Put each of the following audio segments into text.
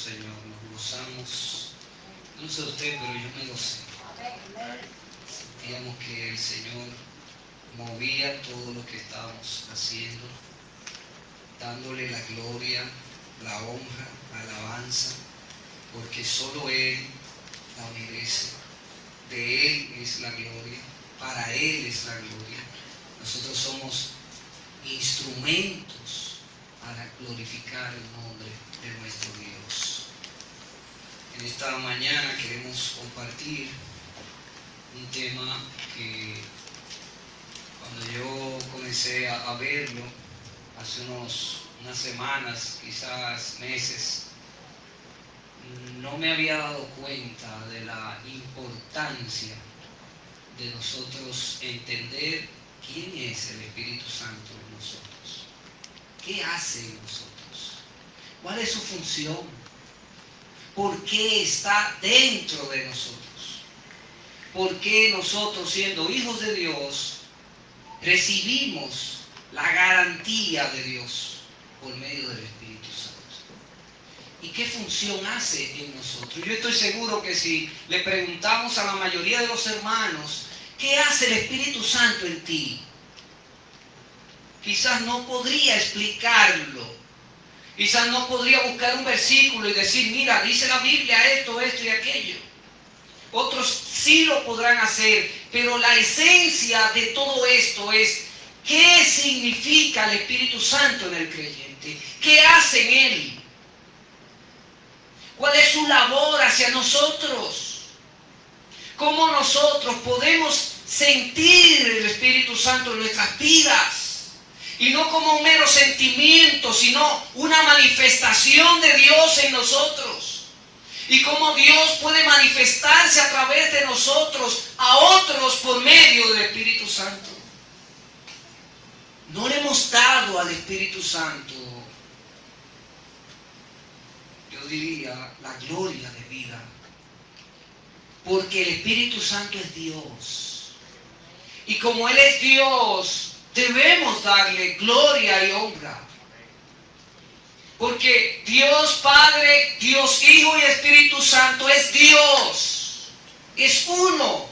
Señor, nos gozamos. No sé usted, pero yo me gocé. Sentíamos que el Señor movía todo lo que estábamos haciendo, dándole la gloria, la honra, la alabanza, porque solo Él la merece. De Él es la gloria, para Él es la gloria. Nosotros somos instrumentos para glorificar el nombre de nuestro Dios. En esta mañana queremos compartir un tema que cuando yo comencé a verlo hace unas semanas, quizás meses, no me había dado cuenta de la importancia de nosotros entender quién es el Espíritu Santo en nosotros. ¿Qué hace en nosotros? ¿Cuál es su función? ¿Por qué está dentro de nosotros? ¿Por qué nosotros, siendo hijos de Dios, recibimos la garantía de Dios por medio del Espíritu Santo? ¿Y qué función hace en nosotros? Yo estoy seguro que si le preguntamos a la mayoría de los hermanos, ¿qué hace el Espíritu Santo en ti? Quizás no podría explicarlo. Quizás no podría buscar un versículo y decir, mira, dice la Biblia esto, esto y aquello. Otros sí lo podrán hacer, pero la esencia de todo esto es, ¿qué significa el Espíritu Santo en el creyente? ¿Qué hace en él? ¿Cuál es su labor hacia nosotros? ¿Cómo nosotros podemos sentir el Espíritu Santo en nuestras vidas? Y no como un mero sentimiento, sino una manifestación de Dios en nosotros. Y cómo Dios puede manifestarse a través de nosotros a otros por medio del Espíritu Santo. No le hemos dado al Espíritu Santo, yo diría, la gloria de vida. Porque el Espíritu Santo es Dios. Y como Él es Dios, debemos darle gloria y honra. Porque Dios Padre, Dios Hijo y Espíritu Santo es Dios. Es uno.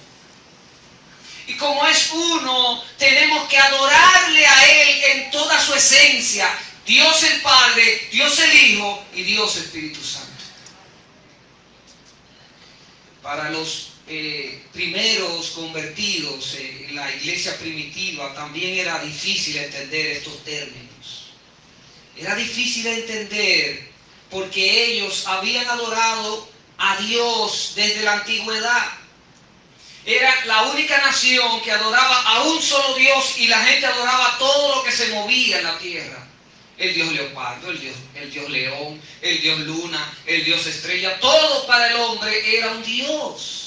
Y como es uno, tenemos que adorarle a Él en toda su esencia. Dios el Padre, Dios el Hijo y Dios el Espíritu Santo. Para los primeros convertidos en la iglesia primitiva también era difícil entender estos términos. Era difícil entender porque ellos habían adorado a Dios desde la antigüedad. Era la única nación que adoraba a un solo Dios y la gente adoraba todo lo que se movía en la tierra. El Dios leopardo, el Dios león, el Dios luna, el Dios estrella, todo para el hombre era un Dios.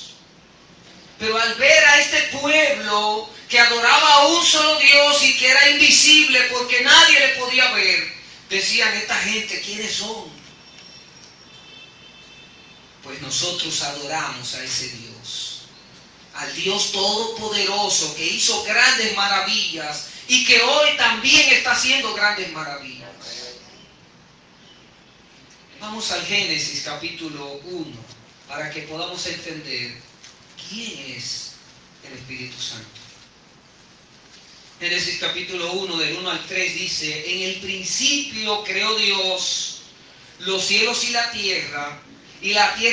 Pero al ver a este pueblo que adoraba a un solo Dios y que era invisible porque nadie le podía ver, decían, esta gente, ¿quiénes son? Pues nosotros adoramos a ese Dios, al Dios todopoderoso que hizo grandes maravillas y que hoy también está haciendo grandes maravillas. Vamos al Génesis capítulo 1 para que podamos entender quién es el Espíritu Santo. Génesis capítulo 1 del 1 al 3 dice, en el principio creó Dios los cielos y la tierra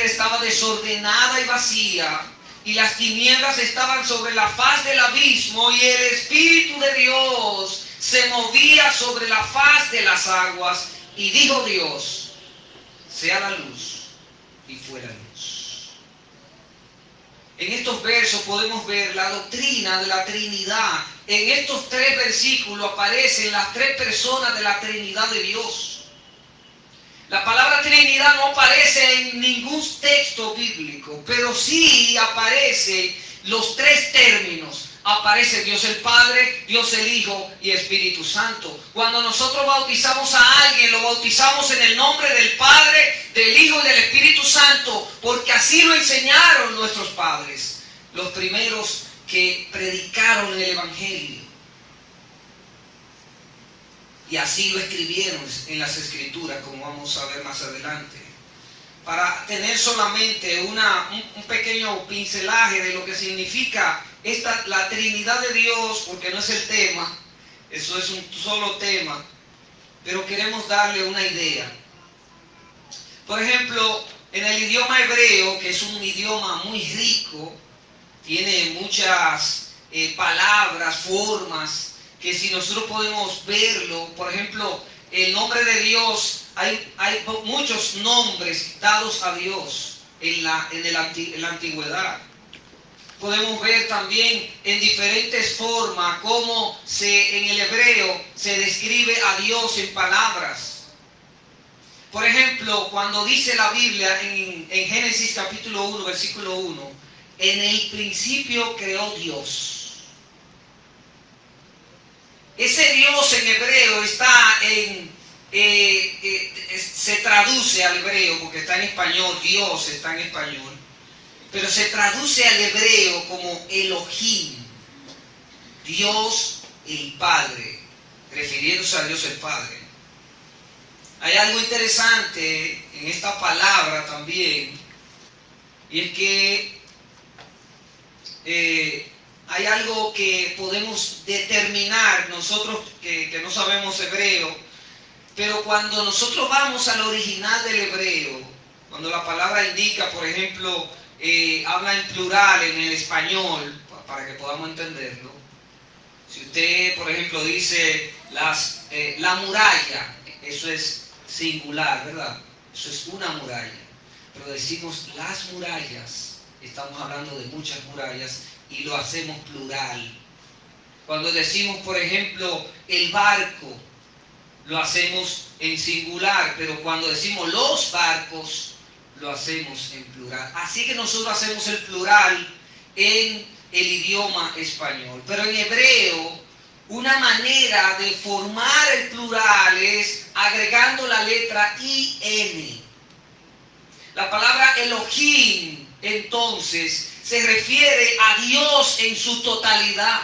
estaba desordenada y vacía, y las tinieblas estaban sobre la faz del abismo, y el Espíritu de Dios se movía sobre la faz de las aguas. Y dijo Dios, sea la luz, y fue la luz. En estos versos podemos ver la doctrina de la Trinidad. En estos 3 versículos aparecen las 3 personas de la Trinidad de Dios. La palabra Trinidad no aparece en ningún texto bíblico, pero sí aparecen los 3 términos. Aparece Dios el Padre, Dios el Hijo y Espíritu Santo. Cuando nosotros bautizamos a alguien, lo bautizamos en el nombre del Padre, del Hijo y del Espíritu Santo, porque así lo enseñaron nuestros padres, los primeros que predicaron el Evangelio. Y así lo escribieron en las Escrituras, como vamos a ver más adelante. para tener solamente un pequeño pincelaje de lo que significa la Trinidad de Dios, porque no es el tema, eso es un solo tema, pero queremos darle una idea. Por ejemplo, en el idioma hebreo, que es un idioma muy rico, tiene muchas palabras, formas, que si nosotros podemos verlo, por ejemplo, el nombre de Dios, hay muchos nombres dados a Dios en la antigüedad. Podemos ver también en diferentes formas cómo en el hebreo se describe a Dios en palabras. Por ejemplo, cuando dice la Biblia en Génesis capítulo 1, versículo 1, en el principio creó Dios. Ese Dios en hebreo está se traduce al hebreo, porque está en español, Dios está en español, pero se traduce al hebreo como Elohim, Dios el Padre, refiriéndose a Dios el Padre. Hay algo interesante en esta palabra también, y es que hay algo que podemos determinar nosotros que no sabemos hebreo, pero cuando nosotros vamos al original del hebreo, cuando la palabra indica, por ejemplo, habla en plural en el español, para que podamos entenderlo. Si usted, por ejemplo, dice la muralla, eso es singular, ¿verdad? Eso es una muralla. Pero decimos las murallas, estamos hablando de muchas murallas y lo hacemos plural. Cuando decimos, por ejemplo, el barco, lo hacemos en singular, pero cuando decimos los barcos, lo hacemos en plural. Así que nosotros hacemos el plural en el idioma español. Pero en hebreo, una manera de formar el plural es agregando la letra IN. La palabra Elohim, entonces, se refiere a Dios en su totalidad.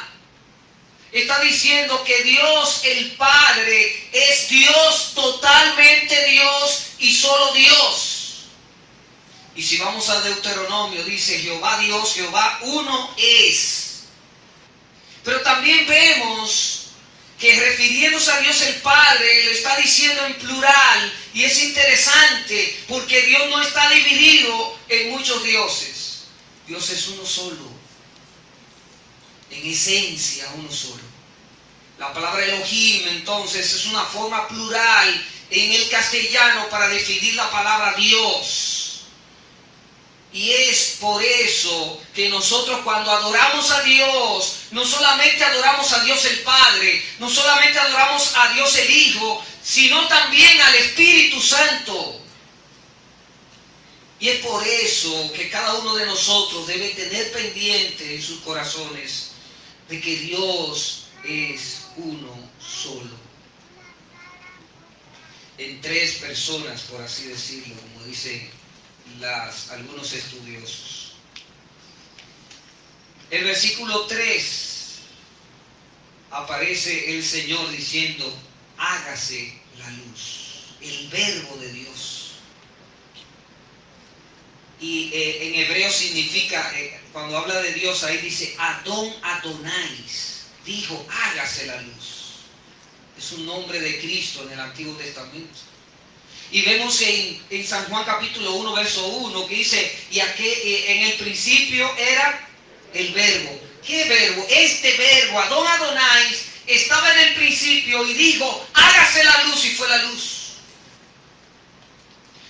Está diciendo que Dios el Padre es Dios, totalmente Dios y solo Dios. Y si vamos a Deuteronomio, dice Jehová Dios, Jehová uno es. Pero también vemos que refiriéndose a Dios el Padre, lo está diciendo en plural. Y es interesante porque Dios no está dividido en muchos dioses. Dios es uno solo. En esencia, uno solo. La palabra Elohim, entonces, es una forma plural en el castellano para definir la palabra Dios. Y es por eso que nosotros cuando adoramos a Dios, no solamente adoramos a Dios el Padre, no solamente adoramos a Dios el Hijo, sino también al Espíritu Santo. Y es por eso que cada uno de nosotros debe tener pendiente en sus corazones de que Dios es uno solo. En tres personas, por así decirlo, como dicen algunos estudiosos. El versículo 3 aparece el Señor diciendo, hágase la luz, el verbo de Dios. Y en hebreo significa, cuando habla de Dios, ahí dice Adón Adonais, dijo, hágase la luz. Es un nombre de Cristo en el Antiguo Testamento. Y vemos en San Juan capítulo 1, verso 1, que dice, y en el principio era el verbo. ¿Qué verbo? Este verbo, Adón Adonais, estaba en el principio y dijo, hágase la luz, y fue la luz.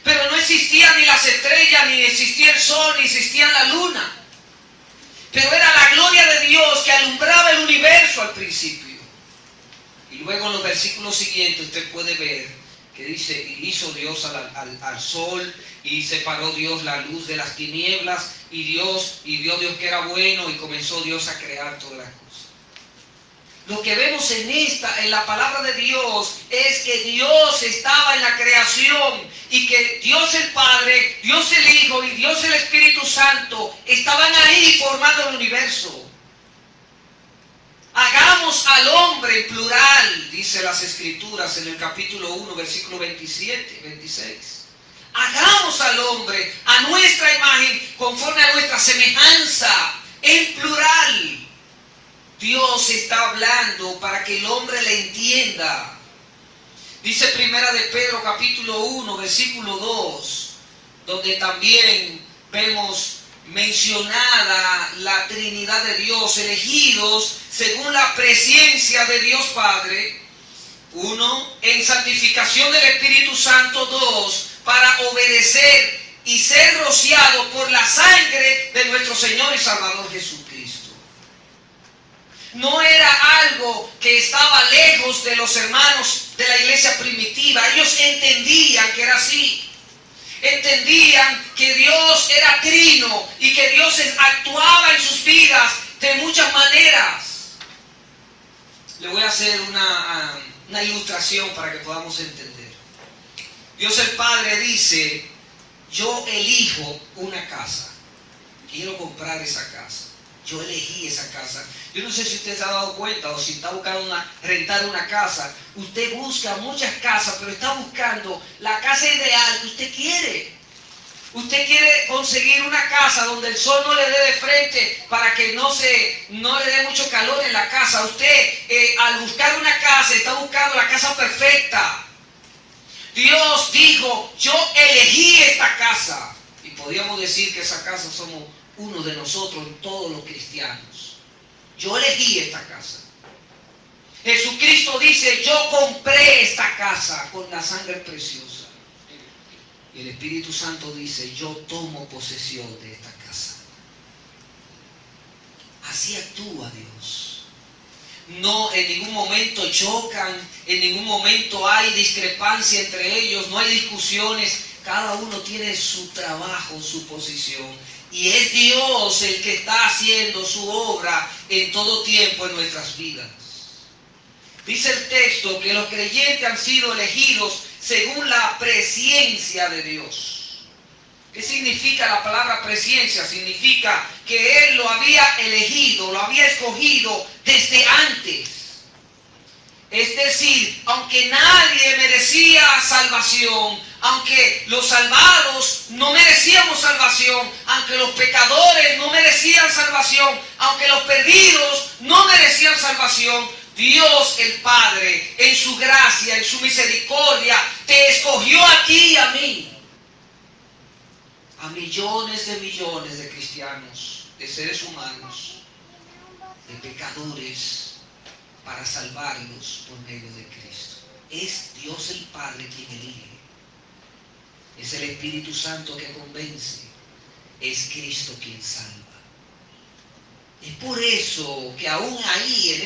Pero no existían ni las estrellas, ni existía el sol, ni existía la luna. Pero era la gloria de Dios que alumbraba el universo al principio. Y luego en los versículos siguientes usted puede ver que dice, y hizo Dios al sol, y separó Dios la luz de las tinieblas, y vio Dios que era bueno, y comenzó Dios a crear todas las cosas. Lo que vemos en la palabra de Dios es que Dios estaba en la creación y que Dios el Padre, Dios el Hijo y Dios el Espíritu Santo estaban ahí formando el universo. Hagamos al hombre en plural, dice las Escrituras en el capítulo 1, versículo 27, 26. hagamos al hombre a nuestra imagen, conforme a nuestra semejanza, en plural. Dios está hablando para que el hombre le entienda. Dice Primera de Pedro capítulo 1, versículo 2, donde también vemos mencionada la Trinidad de Dios, elegidos según la presencia de Dios Padre. 1, en santificación del Espíritu Santo. 2, para obedecer y ser rociado por la sangre de nuestro Señor y Salvador Jesucristo. No era algo que estaba lejos de los hermanos de la iglesia primitiva. Ellos entendían que era así. Entendían que Dios era trino y que Dios actuaba en sus vidas de muchas maneras. Le voy a hacer una ilustración para que podamos entender. Dios el Padre dice: yo elijo una casa, quiero comprar esa casa, yo elegí esa casa. Yo no sé si usted se ha dado cuenta o si está buscando rentar una casa. Usted busca muchas casas, pero está buscando la casa ideal que usted quiere. Usted quiere conseguir una casa donde el sol no le dé de frente para que no le dé mucho calor en la casa. Usted al buscar una casa está buscando la casa perfecta. Dios dijo: yo elegí esta casa. Y podríamos decir que esa casa somos uno de nosotros, todos los cristianos. Yo elegí esta casa. Jesucristo dice: yo compré esta casa con la sangre preciosa. Y el Espíritu Santo dice: yo tomo posesión de esta casa. Así actúa Dios. No, en ningún momento chocan, en ningún momento hay discrepancia entre ellos, no hay discusiones. Cada uno tiene su trabajo, su posición. Y es Dios el que está haciendo su obra en todo tiempo en nuestras vidas. Dice el texto que los creyentes han sido elegidos según la presciencia de Dios. ¿Qué significa la palabra presciencia? Significa que Él lo había elegido, lo había escogido desde antes. Es decir, aunque nadie merecía salvación, aunque los salvados no merecíamos salvación, aunque los pecadores no merecían salvación, aunque los perdidos no merecían salvación, Dios el Padre, en su gracia, en su misericordia, te escogió a ti y a mí. A millones de cristianos, de seres humanos, de pecadores, para salvarlos por medio de Cristo. Es Dios el Padre quien elige. Es el Espíritu Santo que convence. Es Cristo quien salva. Es por eso que aún ahí,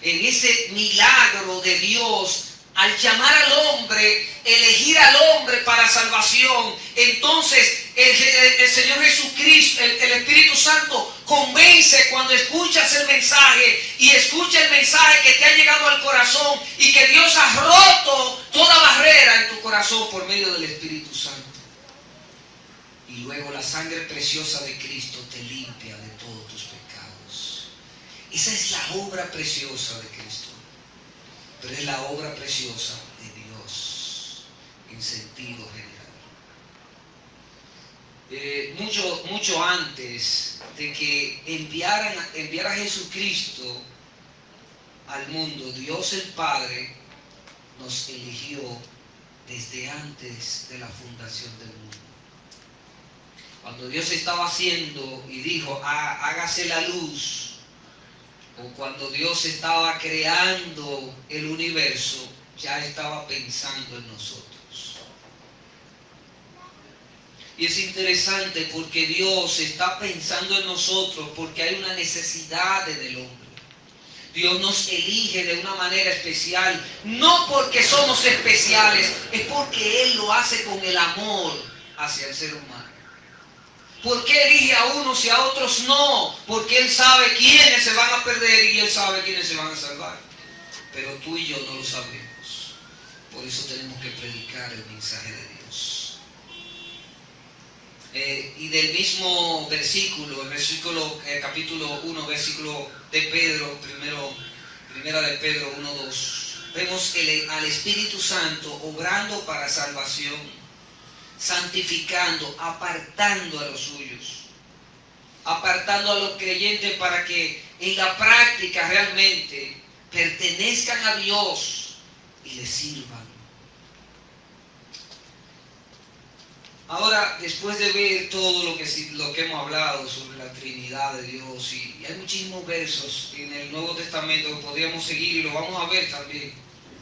en ese milagro de Dios, al llamar al hombre, elegir al hombre para salvación, entonces el Señor Jesucristo, el Espíritu Santo, convence cuando escuchas el mensaje y escucha el mensaje que te ha llegado al corazón y que Dios ha roto toda barrera en tu corazón por medio del Espíritu Santo. Y luego la sangre preciosa de Cristo te limpia de todos tus pecados. Esa es la obra preciosa de Cristo. Pero es la obra preciosa de Dios en sentido general. Mucho antes de que enviara a Jesucristo al mundo, Dios el Padre nos eligió desde antes de la fundación del mundo. Cuando Dios estaba haciendo y dijo: hágase la luz, o cuando Dios estaba creando el universo, ya estaba pensando en nosotros. Y es interesante porque Dios está pensando en nosotros porque hay una necesidad del hombre. Dios nos elige de una manera especial, no porque somos especiales, es porque Él lo hace con el amor hacia el ser humano. ¿Por qué elige a unos y a otros no? Porque Él sabe quiénes se van a perder y Él sabe quiénes se van a salvar. Pero tú y yo no lo sabemos. Por eso tenemos que predicar el mensaje de Dios. Y del mismo versículo, capítulo 1, versículo de Pedro, primera de Pedro 1:2, vemos al Espíritu Santo obrando para salvación santificando, apartando a los suyos, apartando a los creyentes para que en la práctica realmente pertenezcan a Dios y le sirvan. Ahora, después de ver todo lo que hemos hablado sobre la Trinidad de Dios, y hay muchísimos versos en el Nuevo Testamento que podríamos seguir y lo vamos a ver también,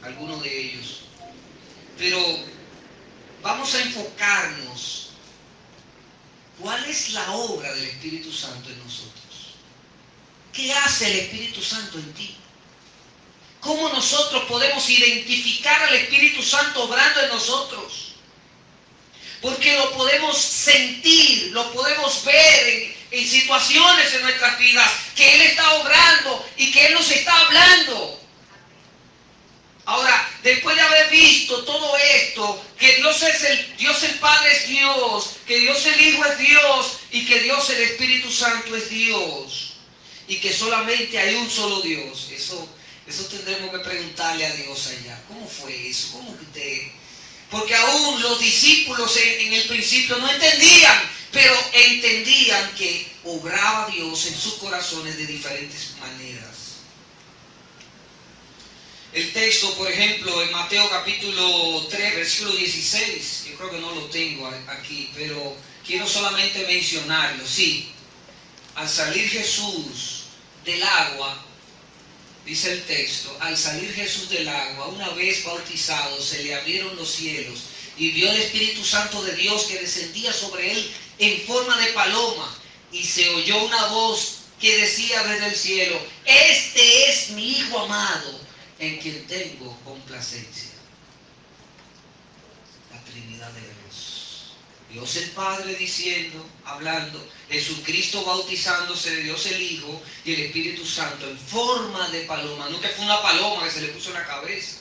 algunos de ellos. Pero vamos a enfocarnos. ¿Cuál es la obra del Espíritu Santo en nosotros? ¿Qué hace el Espíritu Santo en ti? ¿Cómo nosotros podemos identificar al Espíritu Santo obrando en nosotros? Porque lo podemos sentir, lo podemos ver en situaciones en nuestras vidas, que Él está obrando y que Él nos está hablando. Ahora, después de haber visto todo esto, que Dios el Padre es Dios, que Dios el Hijo es Dios y que Dios el Espíritu Santo es Dios y que solamente hay un solo Dios, eso tendremos que preguntarle a Dios allá. ¿Cómo fue eso? ¿Cómo que usted...? Porque aún los discípulos en el principio no entendían, pero entendían que obraba Dios en sus corazones de diferentes maneras. El texto, por ejemplo, en Mateo capítulo 3, versículo 16, yo creo que no lo tengo aquí, pero quiero solamente mencionarlo. Sí, al salir Jesús del agua, dice el texto, al salir Jesús del agua, una vez bautizado, se le abrieron los cielos y vio el Espíritu Santo de Dios que descendía sobre él en forma de paloma, y se oyó una voz que decía desde el cielo: este es mi Hijo amado, en quien tengo complacencia. La Trinidad de Dios. Dios el Padre diciendo, hablando, Jesucristo bautizándose de Dios el Hijo y el Espíritu Santo en forma de paloma. No que fue una paloma que se le puso en la cabeza,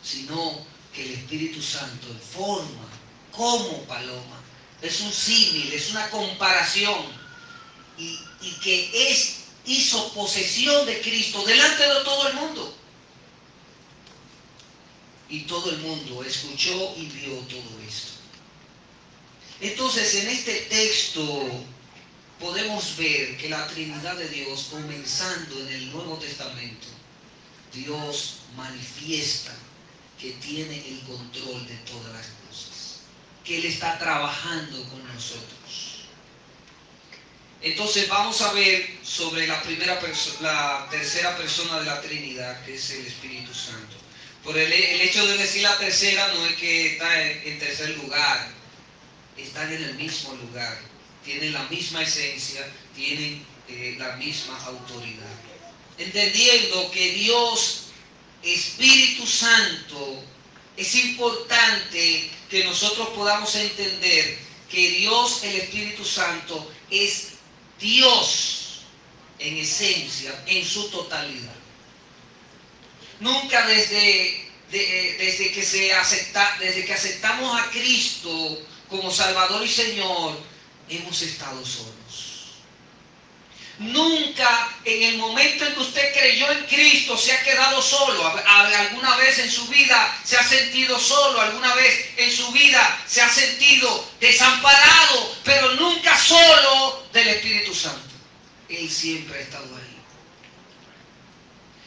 sino que el Espíritu Santo en forma como paloma. Es un símil, es una comparación, y que hizo posesión de Cristo delante de todo el mundo. Y todo el mundo escuchó y vio todo esto. Entonces, en este texto podemos ver que la Trinidad de Dios, comenzando en el Nuevo Testamento, Dios manifiesta que tiene el control de todas las cosas, que Él está trabajando con nosotros. Entonces vamos a ver sobre la tercera persona de la Trinidad, que es el Espíritu Santo. Por el hecho de decir la tercera, no es que está en tercer lugar, están en el mismo lugar, tienen la misma esencia, tienen la misma autoridad. Entendiendo que Dios, Espíritu Santo, es importante que nosotros podamos entender que Dios, el Espíritu Santo, es Dios en esencia, en su totalidad. Nunca desde que aceptamos a Cristo como Salvador y Señor, hemos estado solos. Nunca en el momento en que usted creyó en Cristo se ha quedado solo. Alguna vez en su vida se ha sentido solo, alguna vez en su vida se ha sentido desamparado, pero nunca solo del Espíritu Santo. Él siempre ha estado ahí.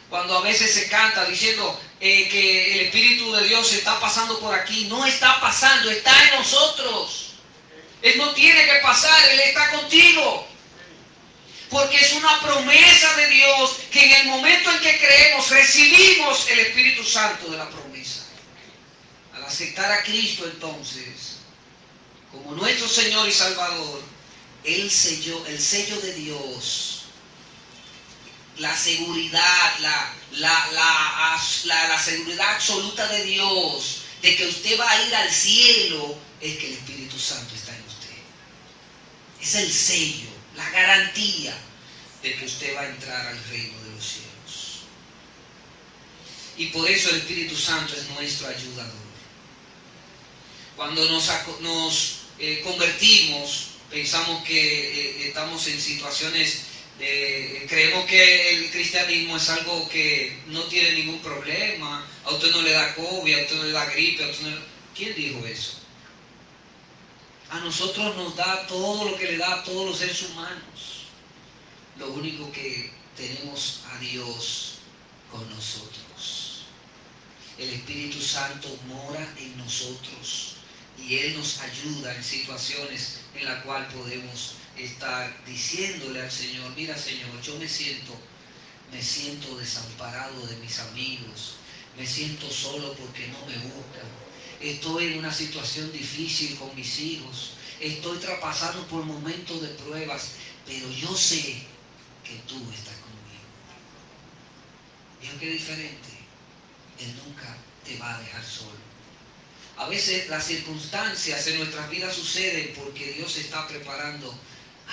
Cuando a veces se canta diciendo que el Espíritu de Dios está pasando por aquí, no está pasando, está en nosotros. Él no tiene que pasar, Él está contigo. Porque es una promesa de Dios que en el momento en que creemos, recibimos el Espíritu Santo de la promesa. Al aceptar a Cristo entonces, como nuestro Señor y Salvador, el sello de Dios, la seguridad, la seguridad absoluta de Dios de que usted va a ir al cielo, es que el Espíritu Santo está en usted. Es el sello, la garantía de que usted va a entrar al reino de los cielos. Y por eso el Espíritu Santo es nuestro ayudador. Cuando nos convertimos, pensamos que estamos en situaciones creemos que el cristianismo es algo que no tiene ningún problema. A usted no le da COVID, a usted no le da gripe, a usted no... ¿Quién dijo eso? A nosotros nos da todo lo que le da a todos los seres humanos. Lo único que tenemos a Dios con nosotros. El Espíritu Santo mora en nosotros y Él nos ayuda en situaciones en las cuales podemos estar diciéndole al Señor: mira, Señor, yo me siento desamparado de mis amigos, me siento solo porque no me buscan, estoy en una situación difícil con mis hijos, estoy pasando por momentos de pruebas, pero yo sé que tú estás conmigo. ¿Vieron qué diferente? Él nunca te va a dejar solo. A veces las circunstancias en nuestras vidas suceden porque Dios está preparando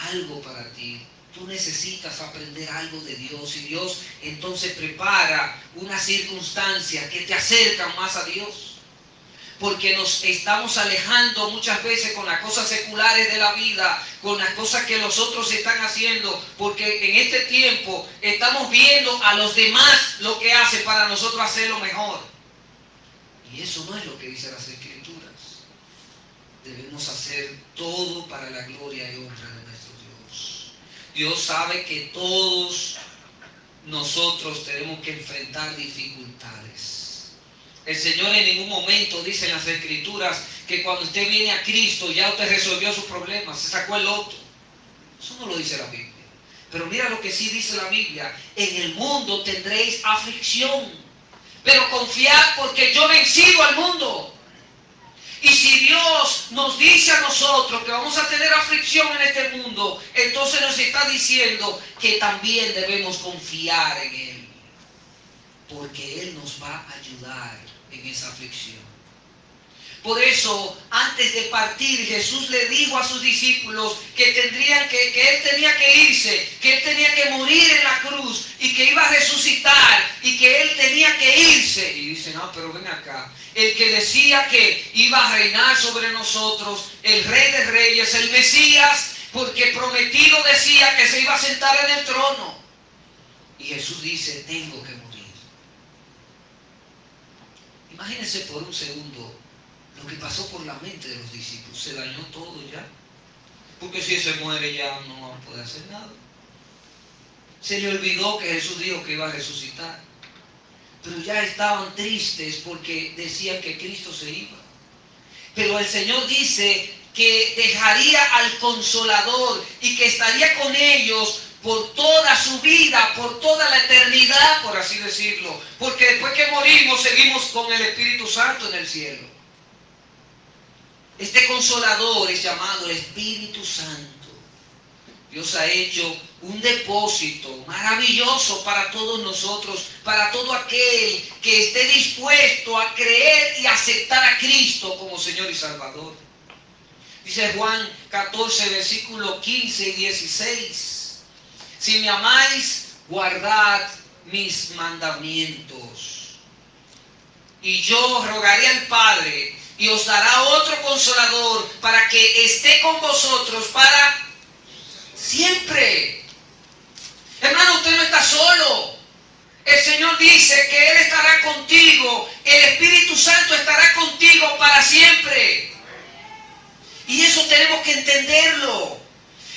algo para ti. Tú necesitas aprender algo de Dios y Dios entonces prepara una circunstancia que te acerca más a Dios. Porque nos estamos alejando muchas veces con las cosas seculares de la vida, con las cosas que los otros están haciendo, porque en este tiempo estamos viendo a los demás lo que hacen para nosotros hacerlo mejor. Y eso no es lo que dicen las Escrituras. Debemos hacer todo para la gloria y honra de nuestro Dios. Dios sabe que todos nosotros tenemos que enfrentar dificultades. El Señor en ningún momento dice en las Escrituras que cuando usted viene a Cristo ya usted resolvió sus problemas, se sacó el loto. Eso no lo dice la Biblia. Pero mira lo que sí dice la Biblia: en el mundo tendréis aflicción, pero confiad porque yo he vencido al mundo. Y si Dios nos dice a nosotros que vamos a tener aflicción en este mundo, entonces nos está diciendo que también debemos confiar en Él, porque Él nos va a ayudar en esa aflicción. Por eso, antes de partir, Jesús le dijo a sus discípulos que Él tenía que irse, que Él tenía que morir en la cruz y que iba a resucitar y que Él tenía que irse. Y dicen: no, pero ven acá. El que decía que iba a reinar sobre nosotros, el Rey de Reyes, el Mesías, porque prometido decía que se iba a sentar en el trono. Y Jesús dice: tengo que morir. Imagínense por un segundo lo que pasó por la mente de los discípulos. Se dañó todo ya. Porque si se muere ya no puede hacer nada. Se le olvidó que Jesús dijo que iba a resucitar. Pero ya estaban tristes porque decían que Cristo se iba. Pero el Señor dice que dejaría al Consolador y que estaría con ellos por toda su vida, por toda la eternidad, por así decirlo. Porque después que morimos seguimos con el Espíritu Santo en el cielo. Este Consolador es llamado el Espíritu Santo. Dios ha hecho un depósito maravilloso para todos nosotros, para todo aquel que esté dispuesto a creer y aceptar a Cristo como Señor y Salvador. Dice Juan 14, versículos 15 y 16. Si me amáis, guardad mis mandamientos. Y yo rogaré al Padre y os dará otro Consolador para que esté con vosotros para siempre. Hermano, usted no está solo. El Señor dice que Él estará contigo. El Espíritu Santo estará contigo para siempre. Y eso tenemos que entenderlo.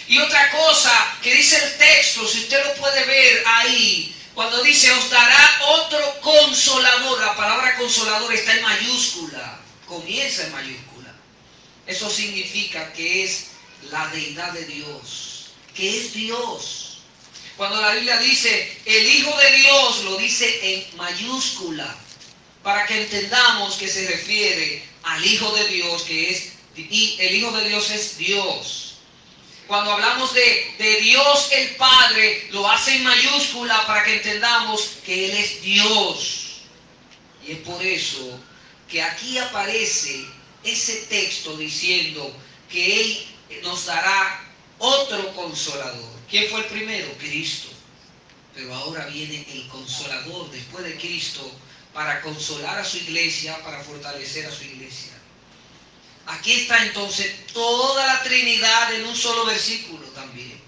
Y otra cosa que dice el texto, si usted lo puede ver ahí, cuando dice os dará otro Consolador, la palabra Consolador está en mayúscula, comienza en mayúscula. Eso significa que es la deidad de Dios, que es Dios. Cuando la Biblia dice el Hijo de Dios, lo dice en mayúscula, para que entendamos que se refiere al Hijo de Dios, que es, y el Hijo de Dios es Dios. Cuando hablamos de Dios el Padre, lo hace en mayúscula para que entendamos que Él es Dios. Y es por eso que aquí aparece ese texto diciendo que Él nos dará otro Consolador. ¿Quién fue el primero? Cristo. Pero ahora viene el Consolador después de Cristo para consolar a su iglesia, para fortalecer a su iglesia. Aquí está entonces toda la Trinidad en un solo versículo también.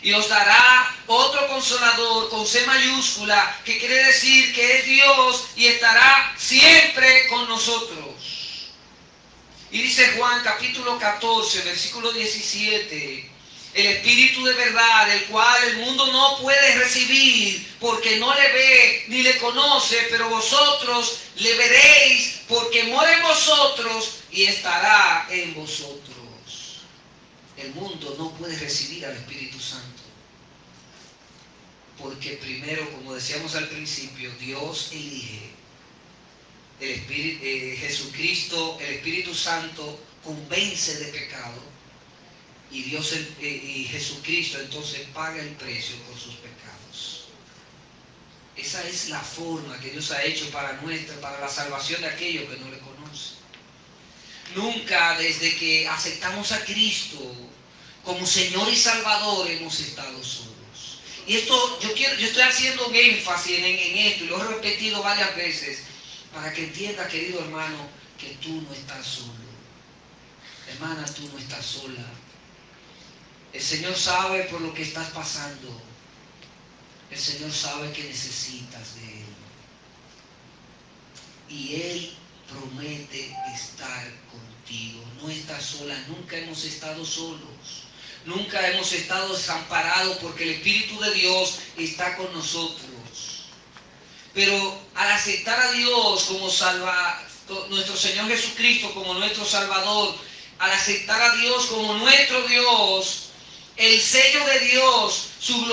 Y os dará otro Consolador con C mayúscula, que quiere decir que es Dios y estará siempre con nosotros. Y dice Juan capítulo 14, versículo 17, el Espíritu de verdad, el cual el mundo no puede recibir porque no le ve ni le conoce, pero vosotros le veréis porque mora en vosotros y estará en vosotros. El mundo no puede recibir al Espíritu Santo porque primero, como decíamos al principio, Dios elige. El Espíritu, Jesucristo, el Espíritu Santo convence de pecado y Jesucristo entonces paga el precio por sus pecados. Esa es la forma que Dios ha hecho para la salvación de aquellos que no le conocen. Nunca desde que aceptamos a Cristo como Señor y Salvador hemos estado solos. Y esto yo estoy haciendo un énfasis en esto y lo he repetido varias veces, para que entienda, querido hermano, que tú no estás solo. Hermana, tú no estás sola. El Señor sabe por lo que estás pasando. El Señor sabe que necesitas de Él. Y Él promete estar contigo. No estás sola. Nunca hemos estado solos. Nunca hemos estado desamparados porque el Espíritu de Dios está con nosotros. Pero al aceptar a Dios como nuestro Señor Jesucristo como nuestro Salvador, al aceptar a Dios como nuestro Dios, el sello de Dios, su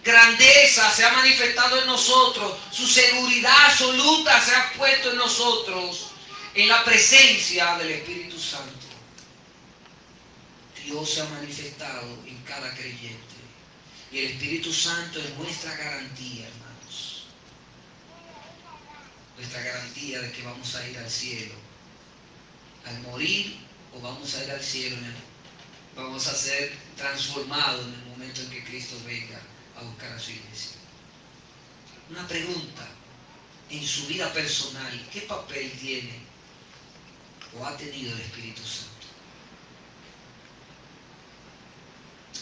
grandeza se ha manifestado en nosotros, su seguridad absoluta se ha puesto en nosotros, en la presencia del Espíritu Santo. Dios se ha manifestado en cada creyente. Y el Espíritu Santo es nuestra garantía, hermanos. Nuestra garantía de que vamos a ir al cielo. Al morir, o vamos a ir al cielo, vamos a ser transformados en el momento en que Cristo venga a buscar a su iglesia. Una pregunta, en su vida personal, ¿qué papel tiene o ha tenido el Espíritu Santo?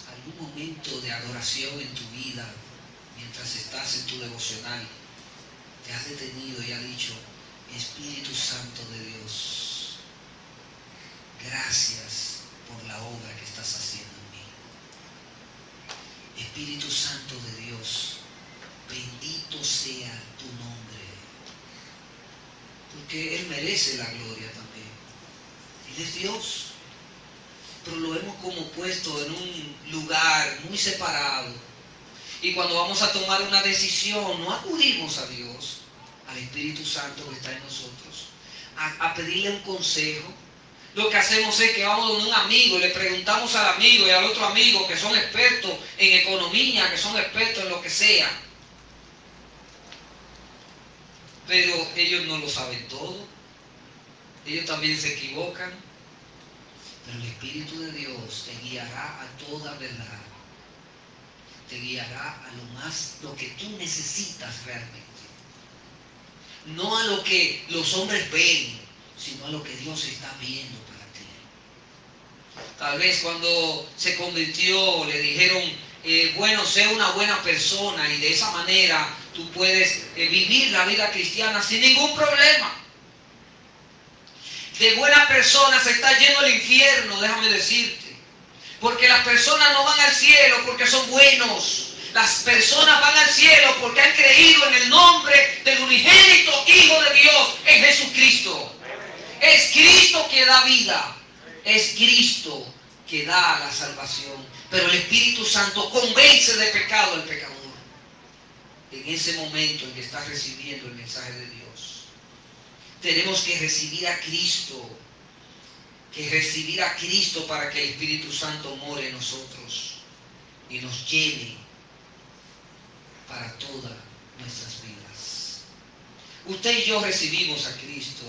¿Algún momento de adoración en tu vida, mientras estás en tu devocional, te has detenido y has dicho: Espíritu Santo de Dios, gracias por la obra que estás haciendo en mí? Espíritu Santo de Dios, bendito sea tu nombre, porque Él merece la gloria también. Él es Dios. Pero lo hemos como puesto en un lugar muy separado. Y cuando vamos a tomar una decisión, no acudimos a Dios, al Espíritu Santo que está en nosotros, a pedirle un consejo. Lo que hacemos es que vamos donde un amigo y le preguntamos al amigo y al otro amigo que son expertos en economía, que son expertos en lo que sea. Pero ellos no lo saben todo. Ellos también se equivocan. Pero el Espíritu de Dios te guiará a toda verdad. Te guiará a lo que tú necesitas realmente. No a lo que los hombres ven, sino a lo que Dios está viendo para ti. Tal vez cuando se convirtió le dijeron, bueno, sé una buena persona y de esa manera tú puedes vivir la vida cristiana sin ningún problema. De buenas personas está lleno el infierno, déjame decirte. Porque las personas no van al cielo porque son buenos. Las personas van al cielo porque han creído en el nombre del unigénito Hijo de Dios, en Jesucristo. Es Cristo que da vida. Es Cristo que da la salvación. Pero el Espíritu Santo convence de pecado al pecador. En ese momento en que estás recibiendo el mensaje de Dios. Tenemos que recibir a Cristo, para que el Espíritu Santo more en nosotros y nos llene para todas nuestras vidas. Usted y yo recibimos a Cristo,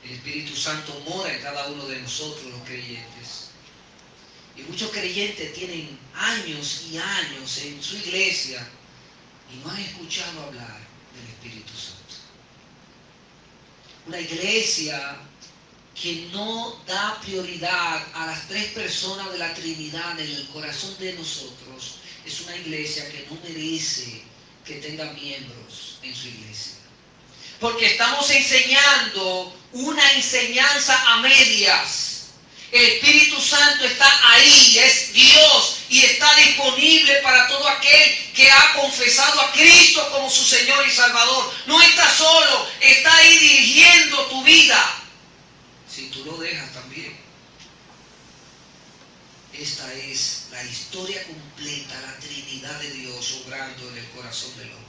el Espíritu Santo mora en cada uno de nosotros los creyentes. Y muchos creyentes tienen años y años en su iglesia y no han escuchado hablar del Espíritu Santo. Una iglesia que no da prioridad a las tres personas de la Trinidad en el corazón de nosotros es una iglesia que no merece que tenga miembros en su iglesia. porque estamos enseñando una enseñanza a medias. El Espíritu Santo está ahí, es Dios, y está disponible para todo aquel que ha confesado a Cristo como su Señor y Salvador. No está solo, está ahí dirigiendo tu vida. Si tú lo dejas también. Esta es la historia completa, la Trinidad de Dios obrando en el corazón del hombre.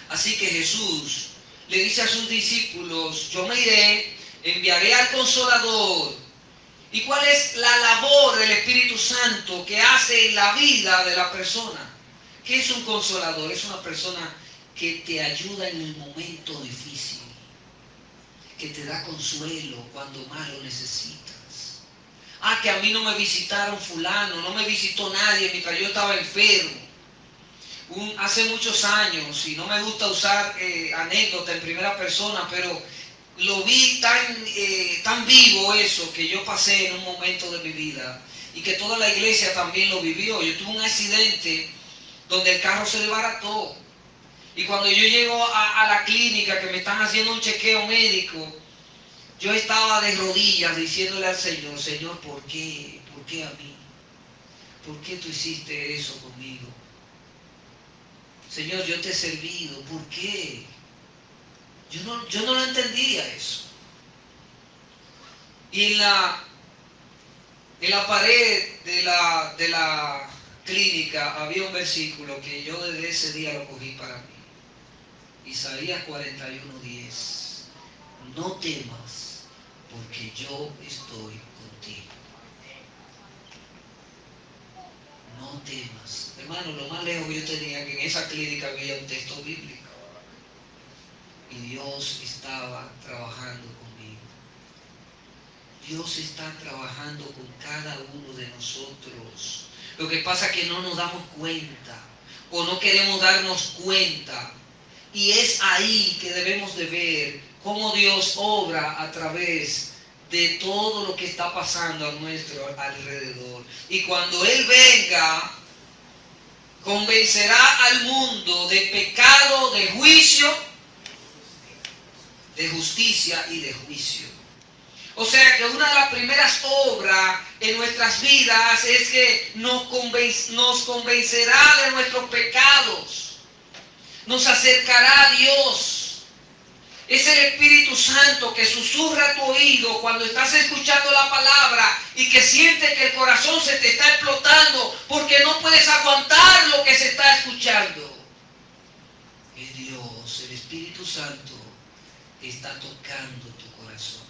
Así que Jesús le dice a sus discípulos, yo me iré, enviaré al Consolador. ¿Y cuál es la labor del Espíritu Santo que hace en la vida de la persona? ¿Qué es un consolador? Es una persona que te ayuda en el momento difícil, que te da consuelo cuando más lo necesitas. Que a mí no me visitaron fulano, no me visitó nadie mientras yo estaba enfermo. Hace muchos años, y no me gusta usar anécdota en primera persona, pero lo vi tan vivo eso que yo pasé en un momento de mi vida y que toda la iglesia también lo vivió. Yo tuve un accidente donde el carro se desbarató y cuando yo llego a la clínica que me están haciendo un chequeo médico, yo estaba de rodillas diciéndole al Señor, Señor, ¿por qué? ¿Por qué a mí? ¿Por qué tú hiciste eso conmigo? Señor, yo te he servido, ¿por qué? Yo no lo entendía eso. Y en la pared de la clínica había un versículo que yo desde ese día lo cogí para mí. Isaías 41:10. No temas, porque yo estoy contigo. No temas. Hermano, lo más lejos que yo tenía que en esa clínica había un texto bíblico. Y Dios estaba trabajando conmigo. Dios está trabajando con cada uno de nosotros. Lo que pasa es que no nos damos cuenta o no queremos darnos cuenta. Y es ahí que debemos de ver cómo Dios obra a través de todo lo que está pasando a nuestro alrededor. Y cuando Él venga, convencerá al mundo de pecado, de juicio, de justicia y de juicio. O sea que una de las primeras obras en nuestras vidas es que nos convencerá de nuestros pecados, nos acercará a Dios. Es el Espíritu Santo que susurra a tu oído cuando estás escuchando la palabra y que sientes que el corazón se te está explotando porque no puedes aguantar lo que se está escuchando. Es Dios, el Espíritu Santo, que está tocando tu corazón.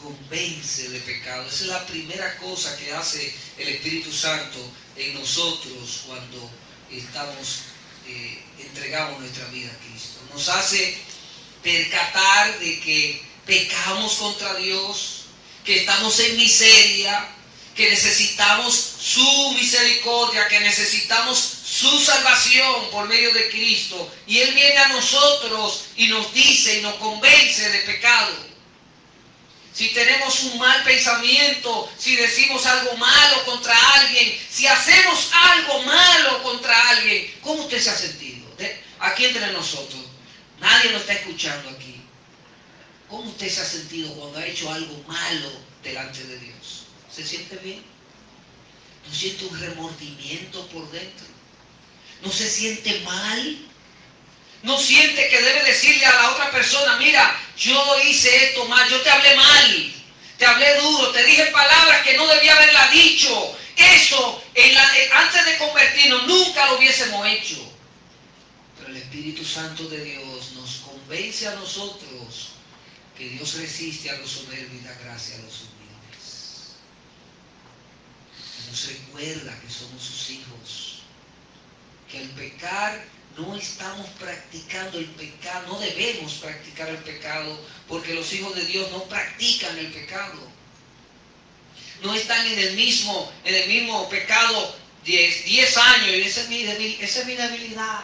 Convence de pecado. Esa es la primera cosa que hace el Espíritu Santo en nosotros cuando entregamos nuestra vida a Cristo. Nos hace percatar de que pecamos contra Dios, que estamos en miseria, que necesitamos su misericordia, que necesitamos su salvación por medio de Cristo. Y Él viene a nosotros y nos dice y nos convence de pecado. Si tenemos un mal pensamiento, si decimos algo malo contra alguien, si hacemos algo malo contra alguien, ¿cómo usted se ha sentido? Aquí entre nosotros, nadie nos está escuchando aquí. ¿Cómo usted se ha sentido cuando ha hecho algo malo delante de Dios? ¿Se siente bien? ¿No siente un remordimiento por dentro? ¿No se siente mal? ¿No siente que debe decirle a la otra persona, mira, yo hice esto mal, yo te hablé mal, te hablé duro, te dije palabras que no debía haberla dicho? Eso, antes de convertirnos, nunca lo hubiésemos hecho. Pero el Espíritu Santo de Dios nos convence a nosotros que Dios resiste a los soberbios y da gracia a los humildes. Nos recuerda que somos sus hijos, que al pecar no estamos practicando el pecado, no debemos practicar el pecado, porque los hijos de Dios no practican el pecado. No están en el mismo pecado 10 años, y esa es mi debilidad.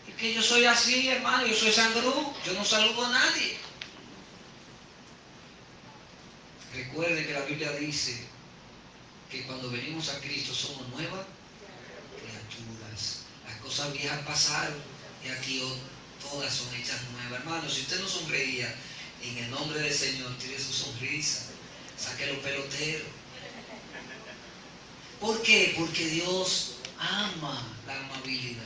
Es que yo soy así, hermano, yo soy sangrú, yo no saludo a nadie. Recuerde que la Biblia dice que cuando venimos a Cristo somos nuevas criaturas. Las cosas viejas pasaron y aquí todas son hechas nuevas. Hermano, si usted no sonreía, en el nombre del Señor, tire su sonrisa, saque los peloteros. ¿Por qué? Porque Dios ama la amabilidad.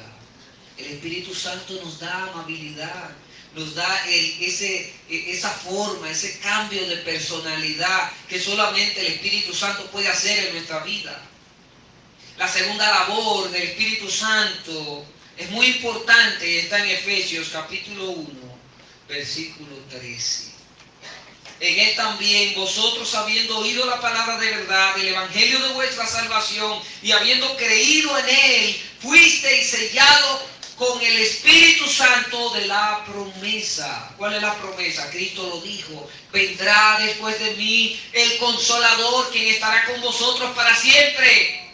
El Espíritu Santo nos da amabilidad, nos da esa forma, ese cambio de personalidad que solamente el Espíritu Santo puede hacer en nuestra vida. La segunda labor del Espíritu Santo es muy importante y está en Efesios capítulo 1, versículo 13. En él también vosotros, habiendo oído la palabra de verdad, el evangelio de vuestra salvación, y habiendo creído en él, fuisteis sellados con el Espíritu Santo de la promesa. ¿Cuál es la promesa? Cristo lo dijo: vendrá después de mí el Consolador, quien estará con vosotros para siempre.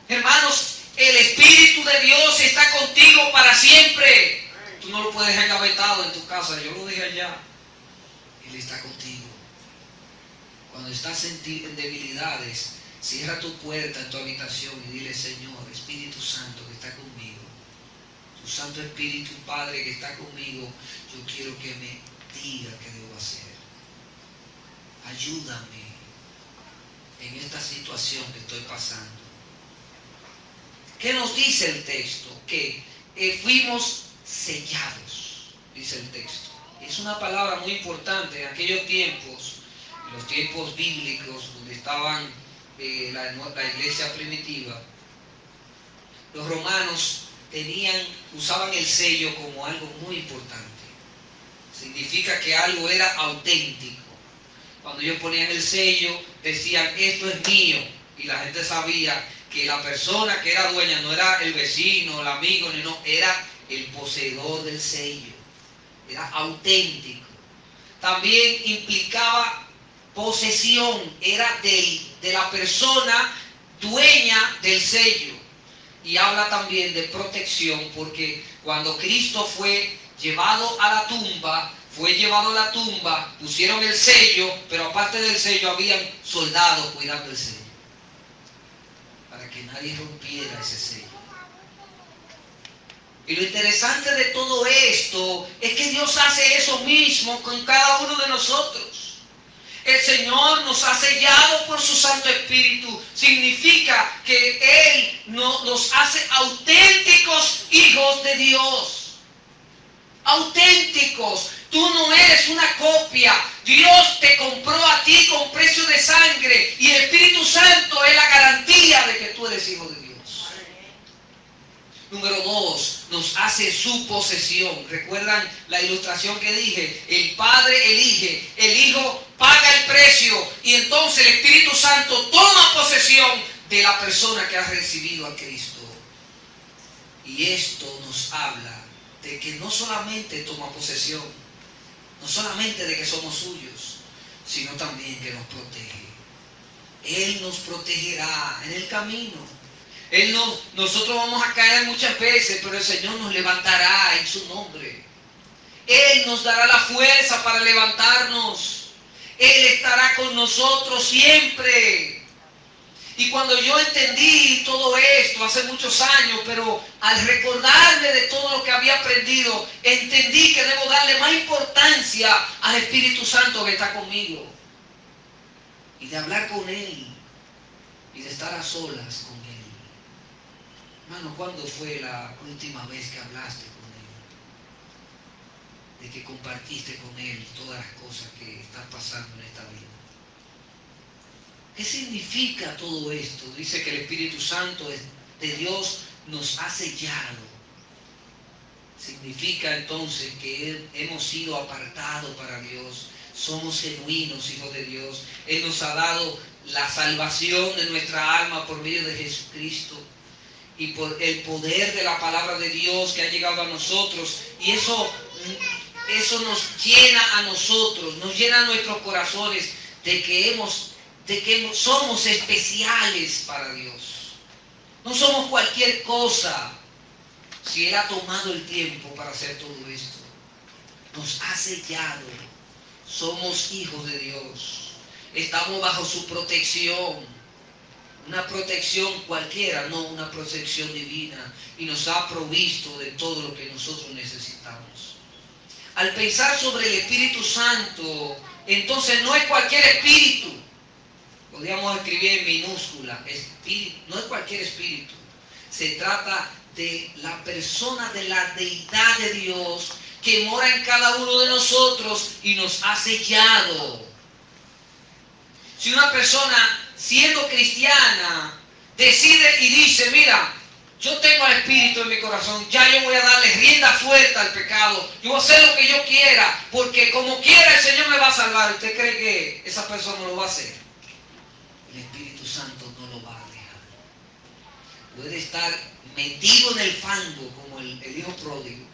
Hermanos, el Espíritu de Dios está contigo para siempre. Tú no lo puedes dejar engavetado en tu casa. Yo lo dejé allá. Él está contigo. Cuando estás en debilidades, cierra tu puerta en tu habitación y dile: Señor, Espíritu Santo que está conmigo, tu Santo Espíritu Padre que está conmigo, yo quiero que me diga qué debo hacer. Ayúdame en esta situación que estoy pasando. ¿Qué nos dice el texto? Que fuimos sellados, dice el texto. Es una palabra muy importante en aquellos tiempos, en los tiempos bíblicos, donde estaban la iglesia primitiva. Los romanos usaban el sello como algo muy importante. Significa que algo era auténtico. Cuando ellos ponían el sello, decían: esto es mío. Y la gente sabía que la persona que era dueña no era el vecino, el amigo, no, era el poseedor del sello. Era auténtico. También implicaba posesión, era de la persona dueña del sello. Y habla también de protección, porque cuando Cristo fue llevado a la tumba, pusieron el sello, pero aparte del sello habían soldados cuidando el sello, para que nadie rompiera ese sello. Y lo interesante de todo esto es que Dios hace eso mismo con cada uno de nosotros. El Señor nos ha sellado por su Santo Espíritu. Significa que Él nos hace auténticos hijos de Dios. Auténticos. Tú no eres una copia. Dios te compró a ti con precio de sangre. Y el Espíritu Santo es la garantía de que tú eres hijo de Dios. Número 2, nos hace su posesión. ¿Recuerdan la ilustración que dije? El Padre elige, el Hijo paga el precio y entonces el Espíritu Santo toma posesión de la persona que ha recibido a Cristo. Y esto nos habla de que no solamente toma posesión, no solamente de que somos suyos, sino también que nos protege. Él nos protegerá en el camino. Nosotros vamos a caer muchas veces, pero el Señor nos levantará en su nombre. Él nos dará la fuerza para levantarnos. Él estará con nosotros siempre. Y cuando yo entendí todo esto hace muchos años, pero al recordarme de todo lo que había aprendido, entendí que debo darle más importancia al Espíritu Santo que está conmigo. Y de hablar con Él. Y de estar a solas con Él. Hermano, ¿cuándo fue la última vez que hablaste con Él? De que compartiste con Él todas las cosas que están pasando en esta vida. ¿Qué significa todo esto? Dice que el Espíritu Santo de Dios nos ha sellado. Significa entonces que hemos sido apartados para Dios. Somos genuinos hijos de Dios. Él nos ha dado la salvación de nuestra alma por medio de Jesucristo. Y por el poder de la palabra de Dios que ha llegado a nosotros. Y eso nos llena a nosotros, nos llena a nuestros corazones de que somos especiales para Dios. No somos cualquier cosa. Si Él ha tomado el tiempo para hacer todo esto, nos ha sellado. Somos hijos de Dios. Estamos bajo su protección. una protección cualquiera, no, una protección divina, y nos ha provisto de todo lo que nosotros necesitamos. Al pensar sobre el Espíritu Santo, entonces no es cualquier espíritu. Podríamos escribir en minúscula, espíritu, no es cualquier espíritu. Se trata de la persona de la deidad de Dios que mora en cada uno de nosotros y nos ha sellado. Si una persona, siendo cristiana, decide y dice, mira, yo tengo el Espíritu en mi corazón, ya yo voy a darle rienda suelta al pecado, yo voy a hacer lo que yo quiera, porque como quiera el Señor me va a salvar. ¿Usted cree que esa persona lo va a hacer? El Espíritu Santo no lo va a dejar. Puede estar metido en el fango como el hijo pródigo,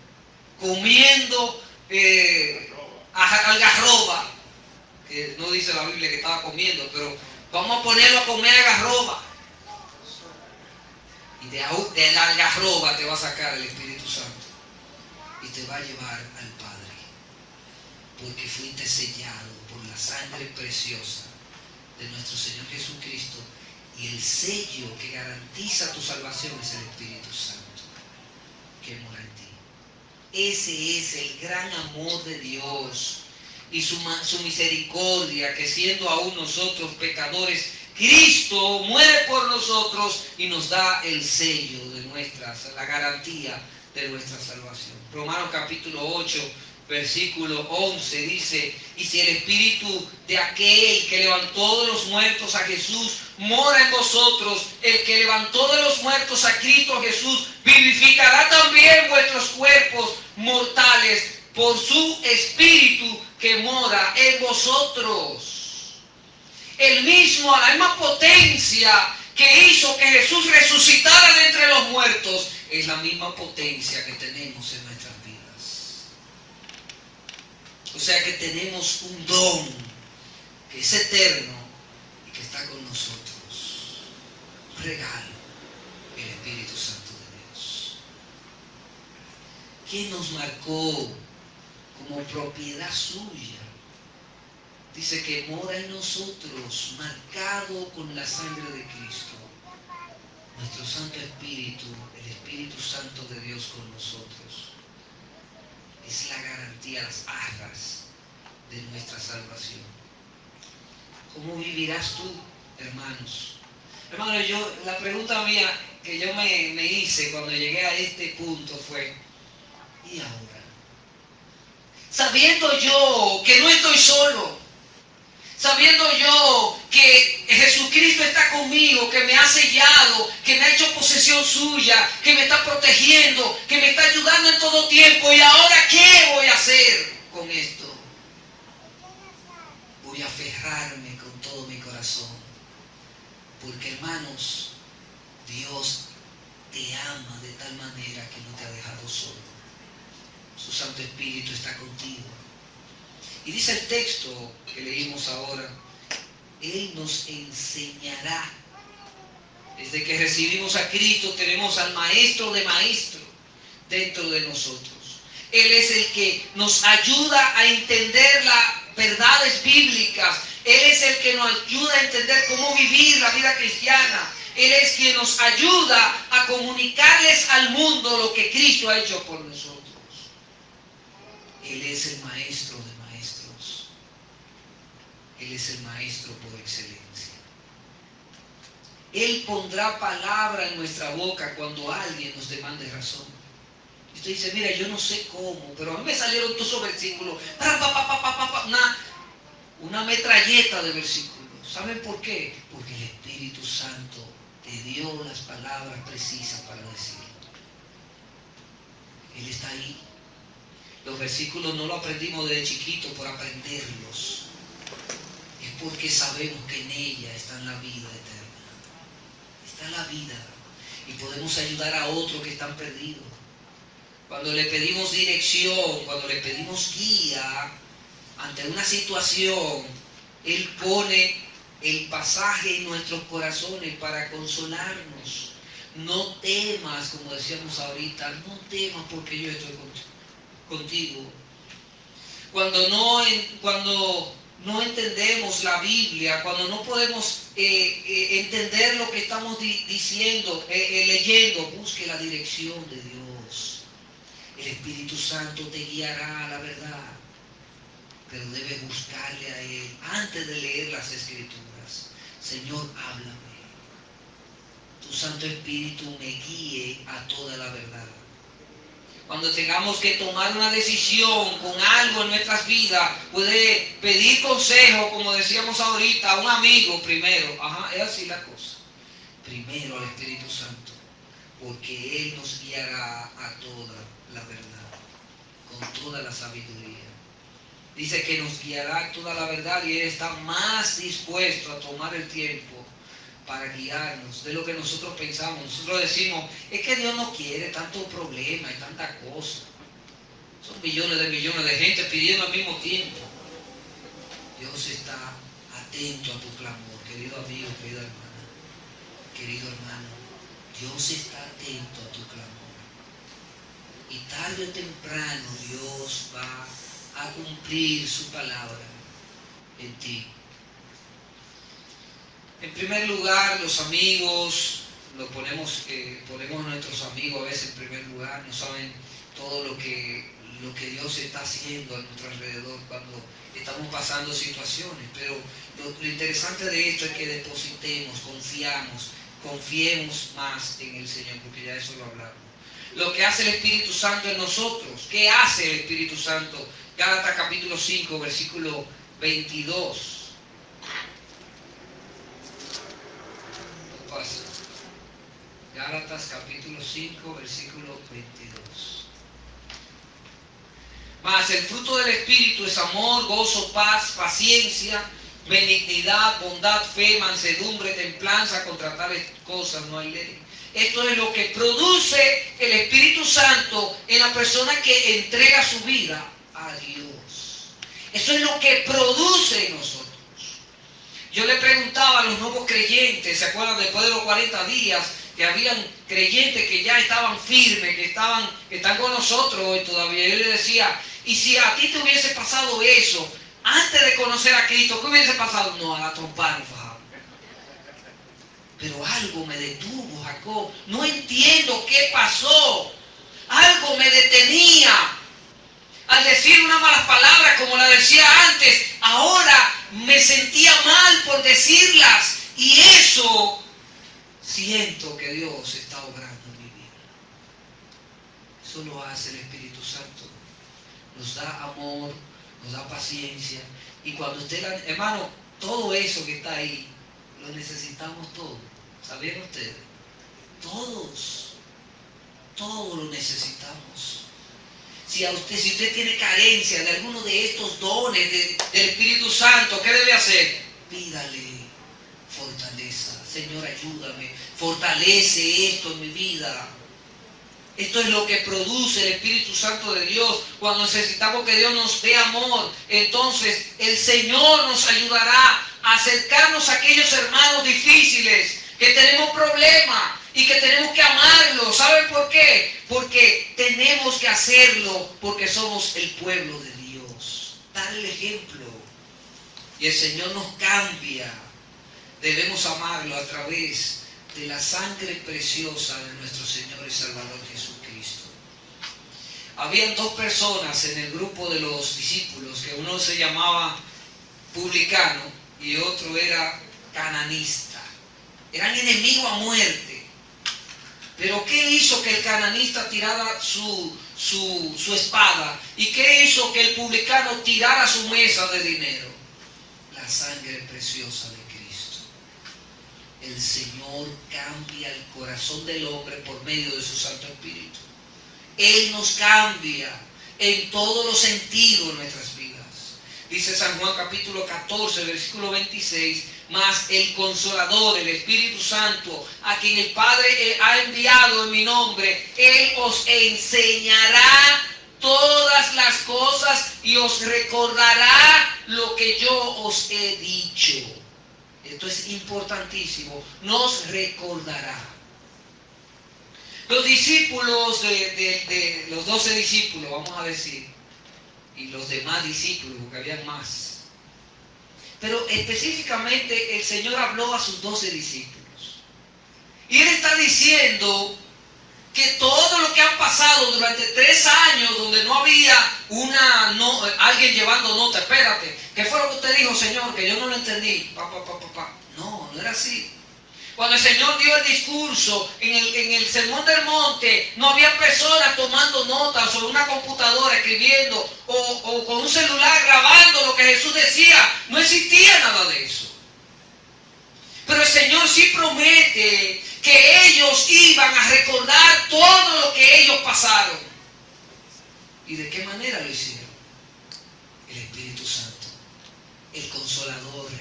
comiendo algarroba, que no dice la Biblia que estaba comiendo, pero vamos a ponerlo a comer algarroba. Y de la algarroba te va a sacar el Espíritu Santo y te va a llevar al Padre, porque fuiste sellado por la sangre preciosa de nuestro Señor Jesucristo, y el sello que garantiza tu salvación es el Espíritu Santo que mora en ti. Ese es el gran amor de Dios y su misericordia, que siendo aún nosotros pecadores, Cristo muere por nosotros y nos da el sello de la garantía de nuestra salvación. Romanos capítulo 8, versículo 11 dice, y si el Espíritu de aquel que levantó de los muertos a Jesús mora en vosotros, el que levantó de los muertos a Cristo Jesús vivificará también vuestros cuerpos mortales por su Espíritu que mora en vosotros. La misma potencia que hizo que Jesús resucitara de entre los muertos es la misma potencia que tenemos en nuestras vidas. O sea que tenemos un don que es eterno y que está con nosotros. Un regalo, el Espíritu Santo de Dios. ¿Quién nos marcó como propiedad suya? Dice que mora en nosotros, marcado con la sangre de Cristo. Nuestro Santo Espíritu, el Espíritu Santo de Dios con nosotros, es la garantía, las arras de nuestra salvación. ¿Cómo vivirás tú, hermanos? Hermano, la pregunta mía que yo me hice cuando llegué a este punto fue, ¿y ahora? Sabiendo yo que no estoy solo, sabiendo yo que Jesucristo está conmigo, que me ha sellado, que me ha hecho posesión suya, que me está protegiendo, que me está ayudando en todo tiempo, ¿y ahora qué voy a hacer con esto? Voy a aferrarme con todo mi corazón, porque hermanos, Dios te ama de tal manera que no te ha dejado solo. Su Santo Espíritu está contigo. Y dice el texto que leímos ahora, Él nos enseñará. Desde que recibimos a Cristo tenemos al Maestro de Maestros dentro de nosotros. Él es el que nos ayuda a entender las verdades bíblicas. Él es el que nos ayuda a entender cómo vivir la vida cristiana. Él es quien nos ayuda a comunicarles al mundo lo que Cristo ha hecho por nosotros. Él es el Maestro de Maestros. Él es el Maestro por excelencia. Él pondrá palabra en nuestra boca cuando alguien nos demande razón. Y usted dice, mira, yo no sé cómo, pero a mí me salieron todos esos versículos. Una metralleta de versículos. ¿Saben por qué? Porque el Espíritu Santo te dio las palabras precisas para decirlo. Él está ahí. Los versículos no los aprendimos desde chiquitos por aprenderlos. Es porque sabemos que en ella está la vida eterna. Está la vida. Y podemos ayudar a otros que están perdidos. Cuando le pedimos dirección, cuando le pedimos guía ante una situación, Él pone el pasaje en nuestros corazones para consolarnos. No temas, como decíamos ahorita, no temas porque yo estoy contigo. Cuando no entendemos la Biblia, cuando no podemos entender lo que estamos diciendo, leyendo, busque la dirección de Dios. El Espíritu Santo te guiará a la verdad, pero debes buscarle a Él antes de leer las Escrituras. Señor, háblame. Tu Santo Espíritu me guíe a toda la verdad. Cuando tengamos que tomar una decisión con algo en nuestras vidas, puede pedir consejo, como decíamos ahorita, a un amigo primero. Es así la cosa. Primero al Espíritu Santo, porque Él nos guiará a toda la verdad, con toda la sabiduría. Dice que nos guiará a toda la verdad y Él está más dispuesto a tomar el tiempo para guiarnos de lo que nosotros pensamos. Nosotros decimos, es que Dios no quiere tanto problema y tanta cosa. Son millones de gente pidiendo al mismo tiempo. Dios está atento a tu clamor, querido amigo, querida hermana. Querido hermano, Dios está atento a tu clamor. Y tarde o temprano Dios va a cumplir su palabra en ti. En primer lugar, los amigos, ponemos a nuestros amigos a veces en primer lugar, no saben todo lo que Dios está haciendo a nuestro alrededor cuando estamos pasando situaciones. Pero lo interesante de esto es que depositemos, confiemos más en el Señor, porque ya eso lo hablamos. Lo que hace el Espíritu Santo en nosotros. ¿Qué hace el Espíritu Santo? Gálatas capítulo 5, versículo 22. Gálatas capítulo 5, versículo 22. Mas el fruto del Espíritu es amor, gozo, paz, paciencia, benignidad, bondad, fe, mansedumbre, templanza. Contra tales cosas no hay ley. Esto es lo que produce el Espíritu Santo en la persona que entrega su vida a Dios. Eso es lo que produce en nosotros. Yo le preguntaba a los nuevos creyentes, ¿se acuerdan después de los 40 días? Que habían creyentes que ya estaban firmes, que están con nosotros hoy todavía. Yo le decía, y si a ti te hubiese pasado eso, antes de conocer a Cristo, ¿qué hubiese pasado? No, a la trompa nos bajamos. Pero algo me detuvo, Jacob. No entiendo qué pasó. Algo me detenía. Al decir unas malas palabras como la decía antes, ahora me sentía mal por decirlas. Y eso siento que Dios está obrando en mi vida. Eso lo hace el Espíritu Santo. Nos da amor, nos da paciencia. Y cuando usted, hermano, todo eso que está ahí, lo necesitamos todos. ¿Sabían ustedes? Todos lo necesitamos. Si usted tiene carencia de alguno de estos dones del Espíritu Santo, ¿qué debe hacer? Pídale fortaleza. Señor, ayúdame. Fortalece esto en mi vida. Esto es lo que produce el Espíritu Santo de Dios. Cuando necesitamos que Dios nos dé amor, entonces el Señor nos ayudará a acercarnos a aquellos hermanos difíciles, que tenemos problemas y que tenemos que amarlos. ¿Saben por qué? Porque tenemos que hacerlo, porque somos el pueblo de Dios. Dar el ejemplo. Y el Señor nos cambia. Debemos amarlo a través de la sangre preciosa de nuestro Señor y Salvador Jesucristo. Habían dos personas en el grupo de los discípulos, que uno se llamaba publicano y otro era cananista. Eran enemigos a muerte. Pero ¿qué hizo que el cananista tirara su espada? ¿Y qué hizo que el publicano tirara su mesa de dinero? La sangre preciosa de Cristo. El Señor cambia el corazón del hombre por medio de su Santo Espíritu. Él nos cambia en todos los sentidos de nuestras vidas. Dice San Juan capítulo 14, versículo 26, mas el Consolador, el Espíritu Santo, a quien el Padre ha enviado en mi nombre, Él os enseñará todas las cosas y os recordará lo que yo os he dicho. Esto es importantísimo. Nos recordará. Los discípulos de los 12 discípulos, vamos a decir, y los demás discípulos, porque habían más, Pero específicamente el Señor habló a sus 12 discípulos. Y Él está diciendo que todo lo que han pasado durante 3 años, donde no había alguien llevando nota, espérate, ¿qué fue lo que usted dijo, Señor? Que yo no lo entendí. No, no era así. Cuando el Señor dio el discurso en el Sermón del Monte, no había personas tomando notas sobre una computadora escribiendo o con un celular grabando lo que Jesús decía. No existía nada de eso. Pero el Señor sí promete que ellos iban a recordar todo lo que ellos pasaron. ¿Y de qué manera lo hicieron? El Espíritu Santo, el Consolador,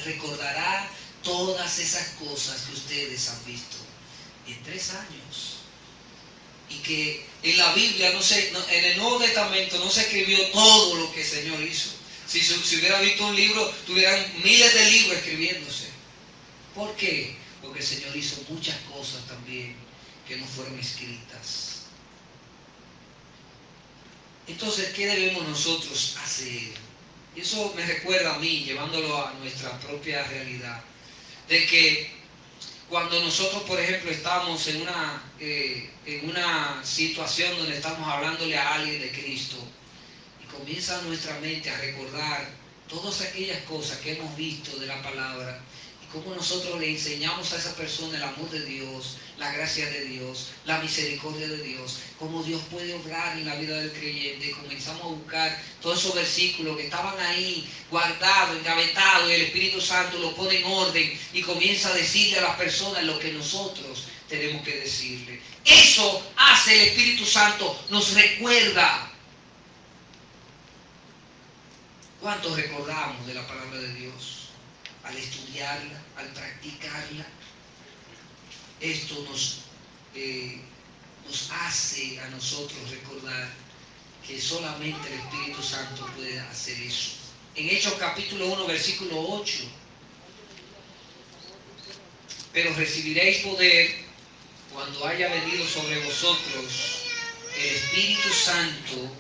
recordará todas esas cosas que ustedes han visto en 3 años. Y que en la Biblia, en el Nuevo Testamento no se escribió todo lo que el Señor hizo. Si hubiera visto un libro, tuvieran miles de libros escribiéndose. ¿Por qué? Porque el Señor hizo muchas cosas también que no fueron escritas. Entonces, ¿qué debemos nosotros hacer? Y eso me recuerda a mí, llevándolo a nuestra propia realidad, de que cuando nosotros, por ejemplo, estamos en una situación donde estamos hablándole a alguien de Cristo y comienza nuestra mente a recordar todas aquellas cosas que hemos visto de la palabra y cómo nosotros le enseñamos a esa persona el amor de Dios, la gracia de Dios, la misericordia de Dios, cómo Dios puede obrar en la vida del creyente. Comenzamos a buscar todos esos versículos que estaban ahí guardados, engavetados, y el Espíritu Santo lo pone en orden y comienza a decirle a las personas lo que nosotros tenemos que decirle. Eso hace el Espíritu Santo, nos recuerda. ¿Cuánto recordamos de la palabra de Dios? Al estudiarla, al practicarla. Esto nos hace a nosotros recordar que solamente el Espíritu Santo puede hacer eso. En Hechos capítulo 1, versículo 8. Pero recibiréis poder cuando haya venido sobre vosotros el Espíritu Santo,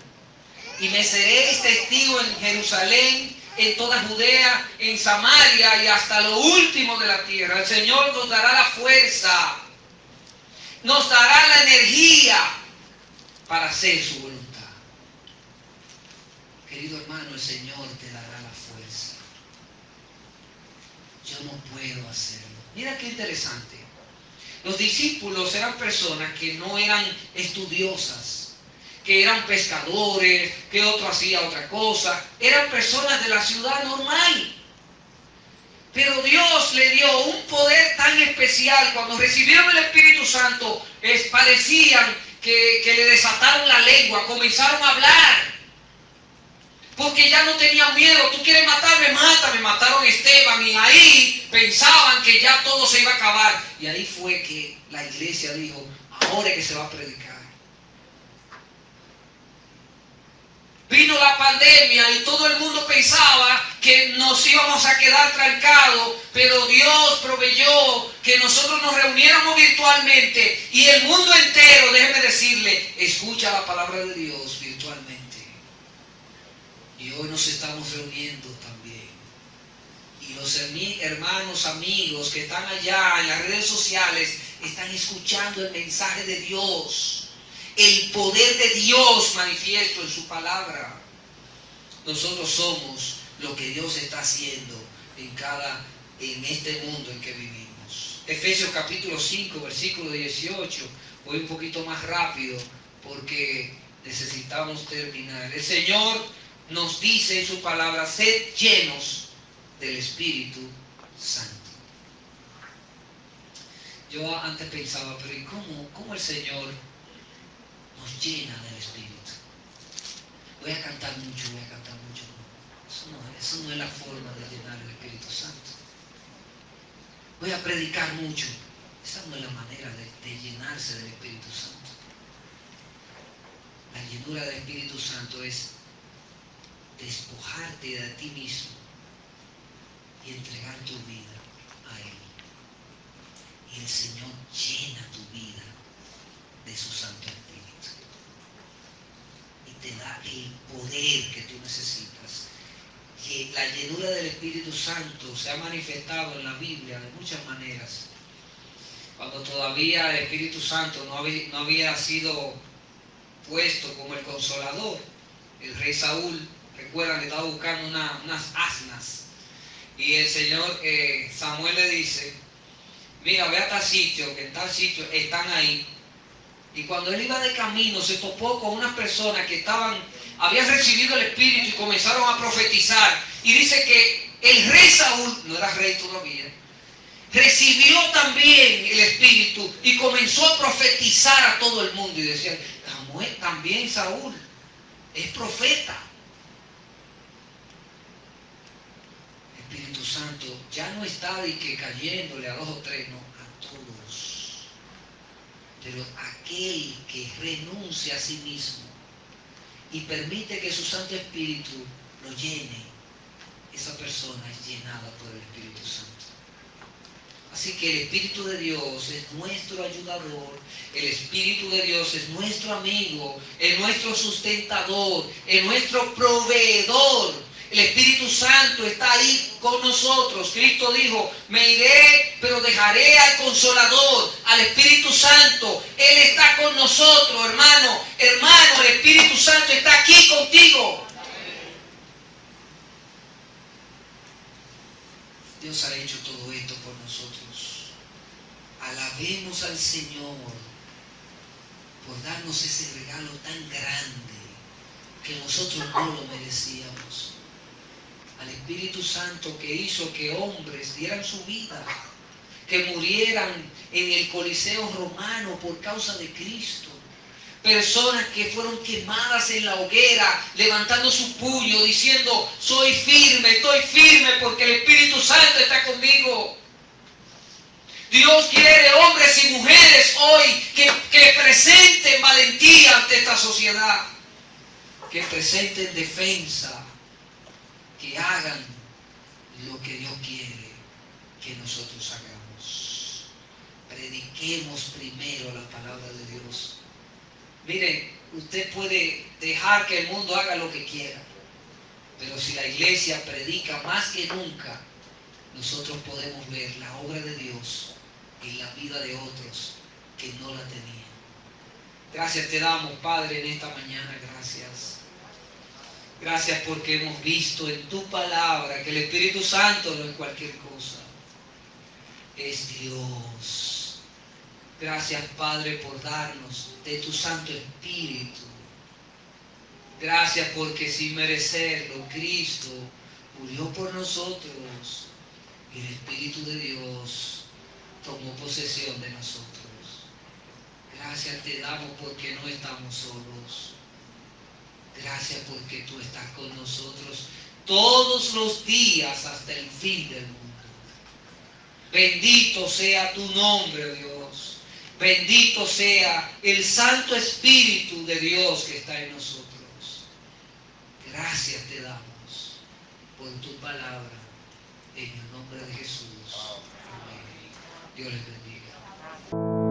y me seréis testigo en Jerusalén, en toda Judea, en Samaria y hasta lo último de la tierra. El Señor nos dará la fuerza, nos dará la energía para hacer su voluntad. Querido hermano, el Señor te dará la fuerza. Yo no puedo hacerlo. Mira qué interesante. Los discípulos eran personas que no eran estudiosas, que eran pescadores, que otro hacía otra cosa. Eran personas de la ciudad normal. Pero Dios le dio un poder tan especial. Cuando recibieron el Espíritu Santo, parecían que le desataron la lengua, comenzaron a hablar. Porque ya no tenían miedo. Tú quieres matarme, mátame. Mataron a Esteban y ahí pensaban que ya todo se iba a acabar. Y ahí fue que la iglesia dijo, ahora es que se va a predicar. Vino la pandemia y todo el mundo pensaba que nos íbamos a quedar trancados, pero Dios proveyó que nosotros nos reuniéramos virtualmente y el mundo entero, déjeme decirle, escucha la palabra de Dios virtualmente. Y hoy nos estamos reuniendo también. Y los hermanos, amigos que están allá en las redes sociales están escuchando el mensaje de Dios. El poder de Dios manifiesto en su palabra. Nosotros somos lo que Dios está haciendo en este mundo en que vivimos. Efesios capítulo 5, versículo 18. Voy un poquito más rápido porque necesitamos terminar. El Señor nos dice en su palabra, sed llenos del Espíritu Santo. Yo antes pensaba, pero ¿y cómo el Señor nos llena del Espíritu? Voy a cantar mucho. Eso no es la forma de llenar el Espíritu Santo. Voy a predicar mucho. Esa no es la manera de llenarse del Espíritu Santo. La llenura del Espíritu Santo es despojarte de ti mismo y entregar tu vida a Él. Y el Señor llena tu vida de su Santo Espíritu y te da el poder que tú necesitas la llenura del Espíritu Santo se ha manifestado en la Biblia de muchas maneras. Cuando todavía el Espíritu Santo no había sido puesto como el Consolador, el rey Saúl, recuerdan que estaba buscando unas asnas, y el Señor, Samuel le dice, mira, ve a tal sitio, que en tal sitio están ahí. Y cuando él iba de camino se topó con unas personas que habían recibido el Espíritu y comenzaron a profetizar. Y dice que el rey Saúl, no era rey todavía, recibió también el Espíritu y comenzó a profetizar a todo el mundo. Y decían, también Saúl es profeta. El Espíritu Santo ya no está de que cayéndole a 2 o 3, no, a todos. Pero aquel que renuncia a sí mismo y permite que su Santo Espíritu lo llene, esa persona es llenada por el Espíritu Santo. Así que el Espíritu de Dios es nuestro ayudador, el Espíritu de Dios es nuestro amigo, es nuestro sustentador, es nuestro proveedor. El Espíritu Santo está ahí con nosotros. Cristo dijo, me iré, pero dejaré al Consolador, al Espíritu Santo. Él está con nosotros, hermano. Hermano, el Espíritu Santo está aquí contigo. Dios ha hecho todo esto por nosotros. Alabemos al Señor por darnos ese regalo tan grande que nosotros no lo merecíamos. Al Espíritu Santo que hizo que hombres dieran su vida, que murieran en el Coliseo romano por causa de Cristo. Personas que fueron quemadas en la hoguera, levantando su puño, diciendo, soy firme, estoy firme porque el Espíritu Santo está conmigo. Dios quiere hombres y mujeres hoy que presenten valentía ante esta sociedad, que presenten defensa, que hagan lo que Dios quiere que nosotros hagamos. Prediquemos primero la palabra de Dios. Miren, usted puede dejar que el mundo haga lo que quiera, pero si la iglesia predica más que nunca, nosotros podemos ver la obra de Dios en la vida de otros que no la tenían. Gracias te damos, Padre, en esta mañana. Gracias. Gracias porque hemos visto en tu palabra que el Espíritu Santo no es cualquier cosa, es Dios. Gracias, Padre, por darnos de tu Santo Espíritu. Gracias porque sin merecerlo, Cristo murió por nosotros y el Espíritu de Dios tomó posesión de nosotros. Gracias te damos porque no estamos solos. Gracias porque tú estás con nosotros todos los días hasta el fin del mundo. Bendito sea tu nombre, Dios. Bendito sea el Santo Espíritu de Dios que está en nosotros. Gracias te damos por tu palabra. En el nombre de Jesús. Amén. Dios les bendiga.